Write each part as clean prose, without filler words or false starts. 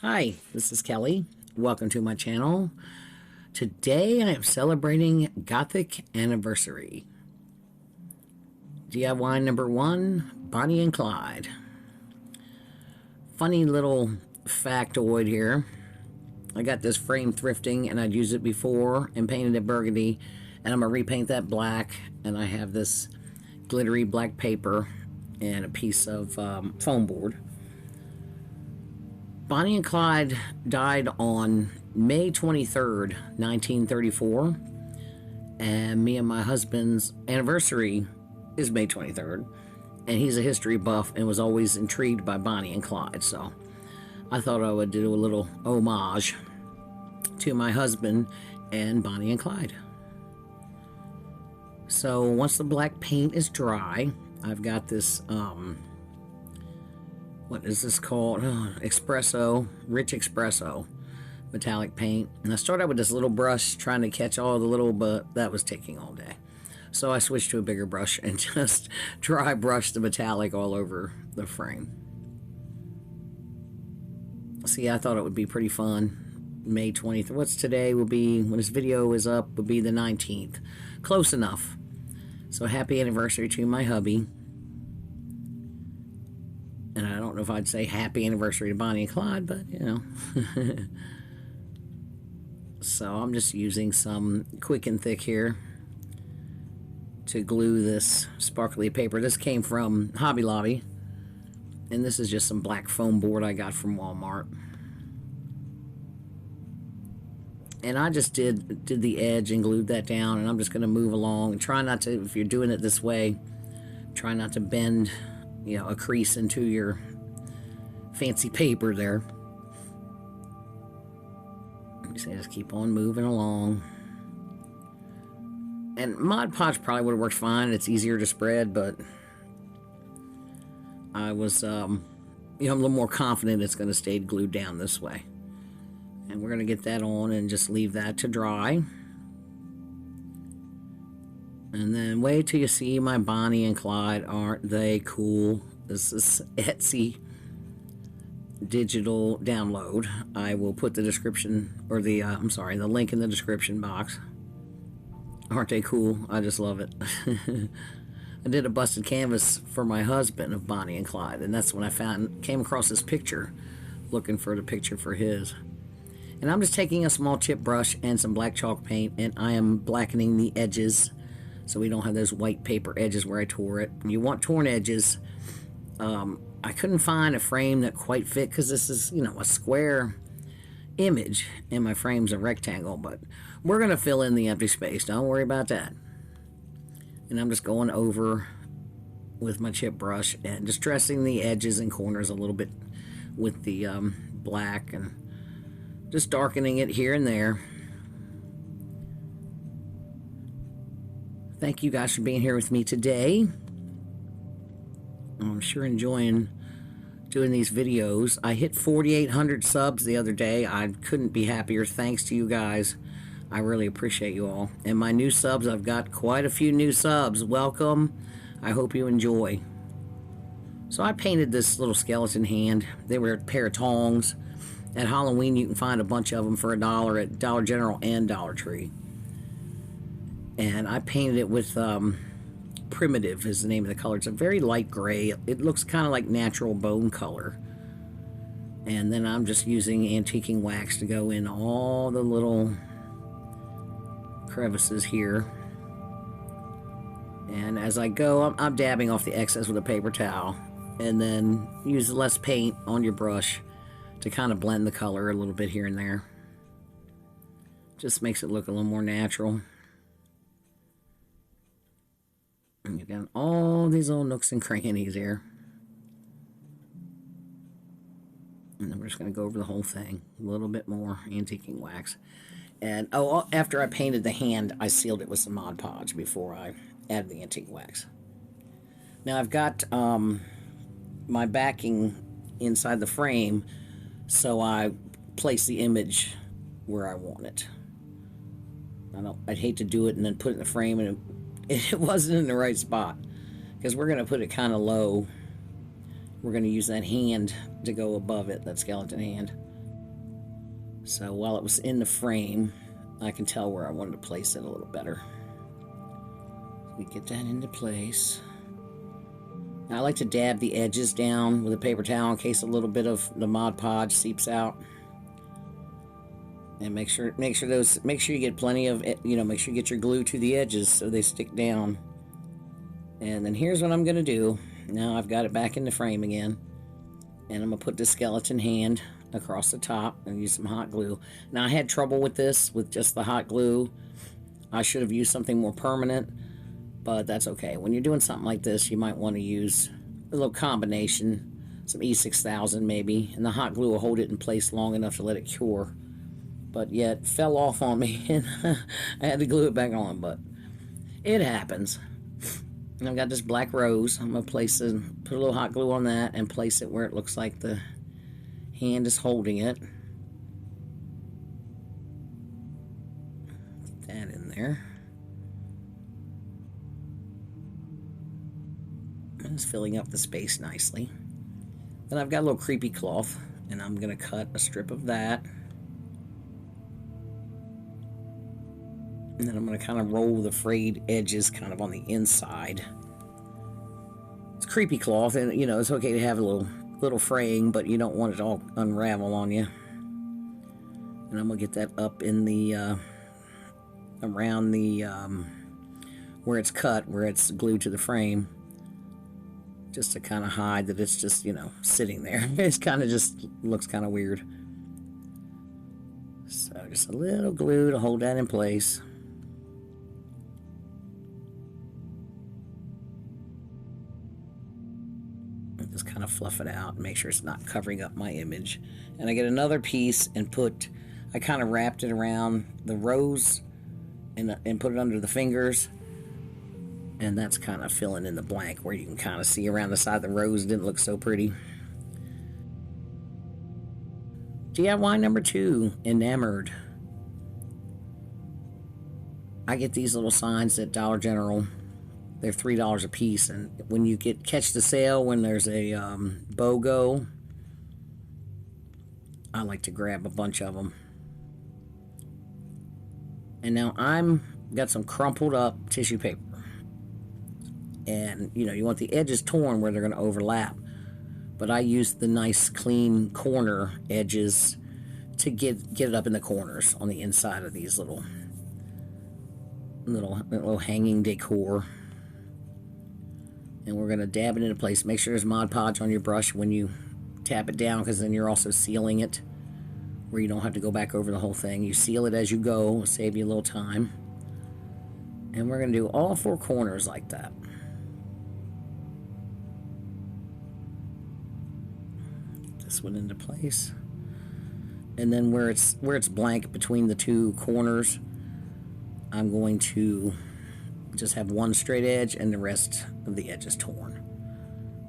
Hi, this is Kelly. Welcome to my channel. Today I am celebrating Gothic anniversary. DIY number 1, Bonnie and Clyde. Funny little factoid here. I got this frame thrifting and I'd used it before and painted it burgundy, and I'm going to repaint that black, and I have this glittery black paper and a piece of foam board. Bonnie and Clyde died on May 23rd, 1934, and me and my husband's anniversary is May 23rd, and he's a history buff and was always intrigued by Bonnie and Clyde, so I thought I would do a little homage to my husband and Bonnie and Clyde. So once the black paint is dry, I've got this what is this called? Rich espresso metallic paint. And I started out with this little brush trying to catch all the little, but that was taking all day. So I switched to a bigger brush and just dry brushed the metallic all over the frame. See, I thought it would be pretty fun. May 20th. What's today? Will be, when this video is up, will be the 19th. Close enough. So happy anniversary to my hubby. And I don't know if I'd say happy anniversary to Bonnie and Clyde, but, you know. So I'm just using some quick and thick here to glue this sparkly paper. This came from Hobby Lobby. And this is just some black foam board I got from Walmart. And I just did the edge and glued that down. And I'm just going to move along. And try not to, if you're doing it this way, try not to bend, you know, a crease into your fancy paper there. So just keep on moving along. And Mod Podge probably would have worked fine. It's easier to spread, but I was, you know, I'm a little more confident it's going to stay glued down this way. And we're going to get that on and just leave that to dry. And then wait till you see my Bonnie and Clyde. Aren't they cool? This is Etsy digital download. I will put the description, or the, the link in the description box. Aren't they cool? I just love it. I did a busted canvas for my husband of Bonnie and Clyde, and that's when I came across this picture, looking for the picture for his. And I'm just taking a small chip brush and some black chalk paint, and I am blackening the edges so we don't have those white paper edges where I tore it. You want torn edges. I couldn't find a frame that quite fit because this is, you know, a square image and my frame's a rectangle, but we're going to fill in the empty space. Don't worry about that. And I'm just going over with my chip brush and just dressing the edges and corners a little bit with the black and just darkening it here and there. Thank you guys for being here with me today. I'm sure enjoying doing these videos. I hit 4,800 subs the other day. I couldn't be happier. Thanks to you guys. I really appreciate you all. And my new subs, I've got quite a few new subs. Welcome. I hope you enjoy. So I painted this little skeleton hand. They were a pair of tongs. At Halloween, you can find a bunch of them for $1 at Dollar General and Dollar Tree. And I painted it with Primitive is the name of the color. It's a very light gray. It looks kind of like natural bone color. And then I'm just using antiquing wax to go in all the little crevices here. And as I go, I'm dabbing off the excess with a paper towel. And then use less paint on your brush to kind of blend the color a little bit here and there. Just makes it look a little more natural. And you've got all these little nooks and crannies here. And then we're just going to go over the whole thing. A little bit more antiquing wax. And, oh, after I painted the hand, I sealed it with some Mod Podge before I added the antique wax. Now I've got my backing inside the frame, so I place the image where I want it. I'd hate to do it and then put it in the frame and it wasn't in the right spot, because we're going to put it kind of low. We're going to use that hand to go above it, that skeleton hand. So while it was in the frame, I can tell where I wanted to place it a little better. We get that into place. Now, I like to dab the edges down with a paper towel in case a little bit of the Mod Podge seeps out. And make sure you get plenty of, make sure you get your glue to the edges so they stick down. And then here's what I'm going to do. Now I've got it back in the frame again. And I'm going to put the skeleton hand across the top and use some hot glue. Now, I had trouble with this with just the hot glue. I should have used something more permanent, but that's okay. When you're doing something like this, you might want to use a little combination, some E6000 maybe, and the hot glue will hold it in place long enough to let it cure. But yet, fell off on me, and I had to glue it back on, but it happens. And I've got this black rose. I'm going to put a little hot glue on that and place it where it looks like the hand is holding it. Get that in there. And it's filling up the space nicely. Then I've got a little creepy cloth, and I'm going to cut a strip of that. And then I'm going to kind of roll the frayed edges kind of on the inside. It's creepy cloth, and it's okay to have a little fraying, but you don't want it to all unravel on you. And I'm going to get that up in the around the where it's cut, where it's glued to the frame, just to kind of hide that it's just sitting there. It's kind of just looks kind of weird. So just a little glue to hold that in place. Just kind of fluff it out and make sure it's not covering up my image. And I get another piece and I kind of wrapped it around the rose and put it under the fingers. And that's kind of filling in the blank where you can kind of see around the side of the rose. Didn't look so pretty. DIY number 2, Enamored. I get these little signs at Dollar General. They're $3 a piece, and when you catch the sale when there's a BOGO, I like to grab a bunch of them. And now got some crumpled up tissue paper, and you want the edges torn where they're going to overlap. But I use the nice clean corner edges to get it up in the corners on the inside of these little hanging decor. And we're going to dab it into place. Make sure there's Mod Podge on your brush when you tap it down, because then you're also sealing it where you don't have to go back over the whole thing. You seal it as you go, save you a little time. And we're going to do all 4 corners like that. Get this one into place. And then where it's blank between the 2 corners, I'm going to just have one straight edge and the rest of the edges torn.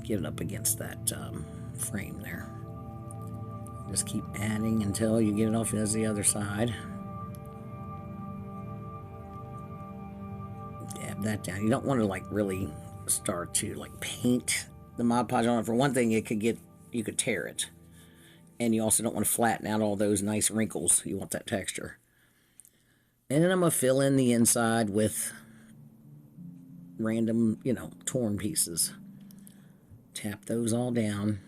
Get it up against that frame there. Just keep adding until you get it off as the other side. Dab that down. You don't want to really start to paint the Mod Podge on it. For one thing, you could tear it. And you also don't want to flatten out all those nice wrinkles. You want that texture. And then I'm going to fill in the inside with random, torn pieces. Tap those all down.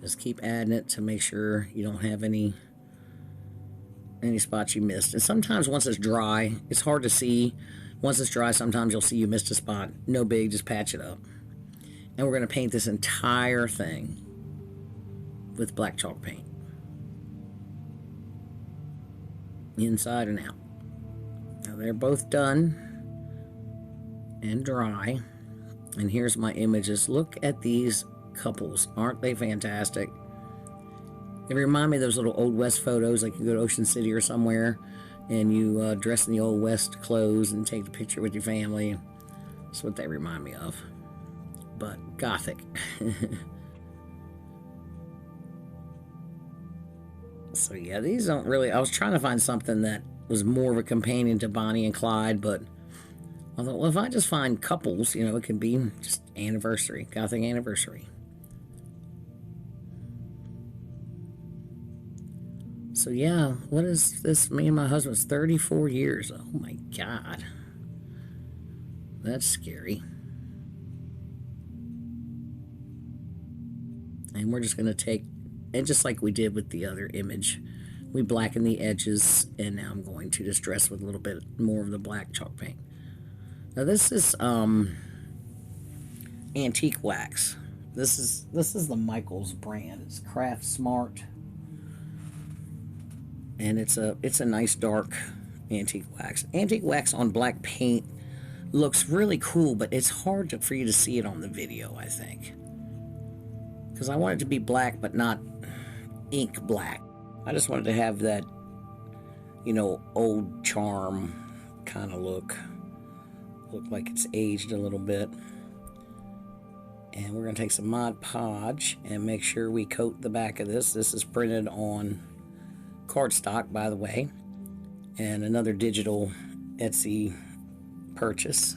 Just keep adding it to make sure you don't have any spots you missed. And sometimes once it's dry, it's hard to see. Once it's dry, sometimes you'll see you missed a spot. No big, just patch it up. And we're going to paint this entire thing with black chalk paint. Inside and out. Now they're both done and dry. And here's my images. Look at these couples. Aren't they fantastic? They remind me of those little Old West photos, like you go to Ocean City or somewhere and you dress in the Old West clothes and take the picture with your family. That's what they remind me of. But gothic. So yeah, these don't really... I was trying to find something that was more of a companion to Bonnie and Clyde, but I thought, well, if I just find couples, it could be just anniversary, gothic anniversary. So yeah, what is this? Me and my husband's 34 years. Oh my God. That's scary. And we're just going to take, and just like we did with the other image, we blacken the edges, and now I'm going to distress with a little bit more of the black chalk paint. Now this is antique wax. This is the Michaels brand. It's Krafts Smart. And it's a nice dark antique wax. Antique wax on black paint looks really cool, but it's hard for you to see it on the video, I think. Because I want it to be black, but not ink black. I just wanted to have that, you know, old charm kind of look. Look like it's aged a little bit. And we're going to take some Mod Podge and make sure we coat the back of this. This is printed on cardstock, by the way, and another digital Etsy purchase.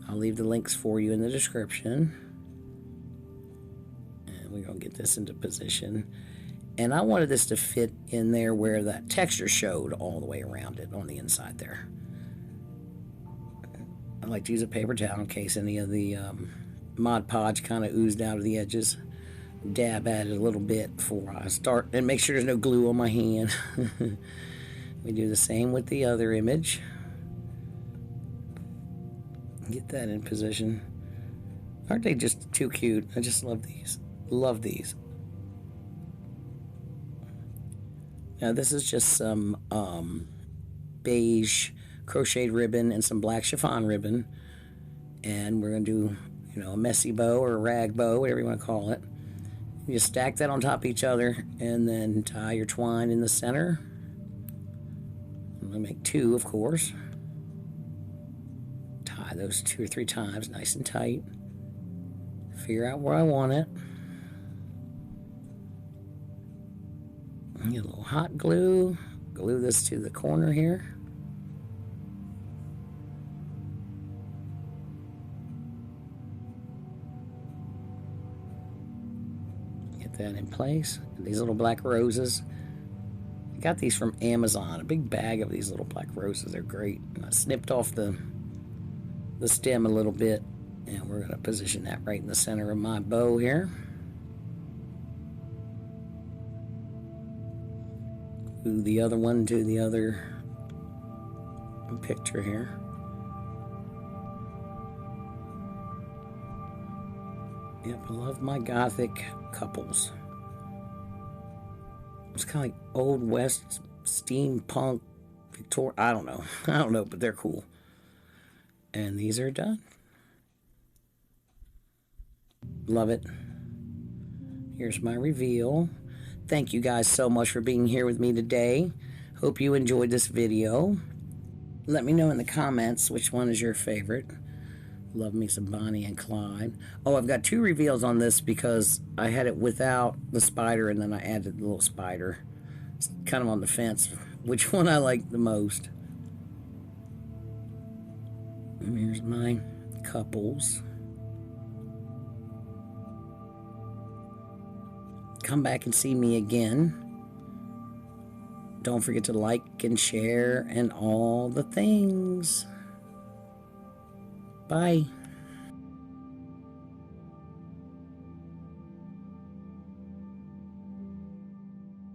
I'll leave the links for you in the description. And we're going to get this into position. And I wanted this to fit in there where that texture showed all the way around it on the inside there. I like to use a paper towel in case any of the Mod Podge kind of oozed out of the edges. Dab at it a little bit before I start, and make sure there's no glue on my hand. We do the same with the other image. Get that in position. Aren't they just too cute? I just love these. Love these. Now this is just some beige crocheted ribbon and some black chiffon ribbon, and we're going to do, you know, a messy bow or a rag bow, whatever you want to call it. You stack that on top of each other and then tie your twine in the center. I'm going to make two, of course. Tie those 2 or 3 times nice and tight. Figure out where I want it. Get a little hot glue. Glue this to the corner here. That in place. These little black roses, I got these from Amazon, a big bag of these little black roses. They're great. And I snipped off the stem a little bit, and we're going to position that right in the center of my bow here. Glue the other one to the other picture here. Yep, I love my gothic couples. It's kind of like old west steampunk Victoria. I don't know, but they're cool. And these are done. Love it. Here's my reveal. Thank you guys so much for being here with me today. Hope you enjoyed this video. Let me know in the comments which one is your favorite. Love me some Bonnie and Clyde. Oh, I've got 2 reveals on this because I had it without the spider and then I added the little spider. It's kind of on the fence which one I like the most. And here's my couples. Come back and see me again. Don't forget to like and share and all the things. Bye.